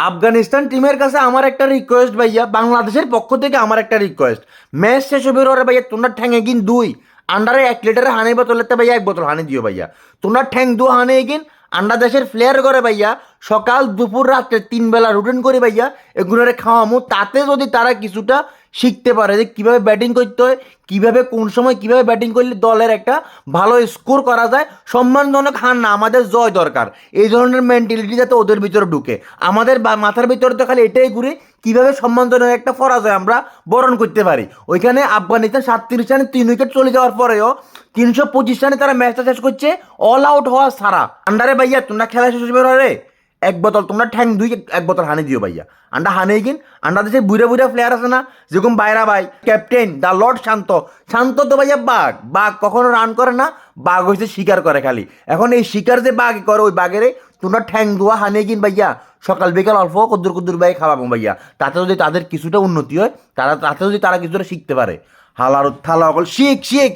আফগানিস্তান টিমের কাছে আমার একটা রিকোয়েস্ট ভাইয়া, বাংলাদেশের পক্ষ থেকে আমার একটা রিকোয়েস্ট, ম্যাচ শেষ হবে ওরে ভাইয়া, তোমরা ঠ্যাং এগিন দুই আন্ডারে 1 লিটারে হানি বোতলেতে ভাইয়া 1 বোতল হানি দিও ভাইয়া। তোমরা ঠ্যাং দু হানি এগিন আন্ডা দেশের প্লেয়ার করে ভাইয়া, সকাল দুপুর রাত্রে 3 বেলা রুটিন করে ভাইয়া এগুলোরে খাওয়ামো, তাতে যদি তারা কিছুটা শিখতে পারে যে কীভাবে ব্যাটিং করতে হয়, কীভাবে কোন সময় কীভাবে ব্যাটিং করলে দলের একটা ভালো স্কোর করা যায়, সম্মানজনক হার না, আমাদের জয় দরকার, এই ধরনের মেন্টালিটি যাতে ওদের ভিতরে ঢুকে। আমাদের মাথার ভিতরে তো খালি এটাই ঘুরে কীভাবে সম্মানজনক একটা পরাজয় আমরা বরণ করতে পারি। ওইখানে আফগানিস্তান 37 রানে 3 উইকেট চলে যাওয়ার পরেও 325 রানে তারা ম্যাচটা শেষ করছে অল আউট হওয়া ছাড়া। আন্ডারে ভাইয়া তোমরা খেলা শেষ হবে রে 1 বোতল, তোমরা ঠ্যাং দুই 1 বোতল হানি দিও ভাইয়া। আন্ডা হানে গিন আন্ডা দেশে বুড়া বুড়া প্লেয়ার আছে না, যেরকম বাইরা ভাই, ক্যাপ্টেন দ্য লর্ড শান্ত, শান্ত তো ভাইয়া বাঘ, বাঘ কখনো রান করে না, বাঘ হয়েছে শিকার করে খালি। এখন এই শিকার যে বাঘ করে ওই বাঘেরে তোমরা ঠ্যাং ধোয়া হানে গিন ভাইয়া, সকাল বিকাল অল্প কদ্দুর কদ্দুর ভাই খাওয়াবো ভাইয়া, তাতে যদি তাদের কিছুটা উন্নতি হয়, তাতে যদি তারা কিছুটা শিখতে পারে। হালার থালা অকল শিখ শিখ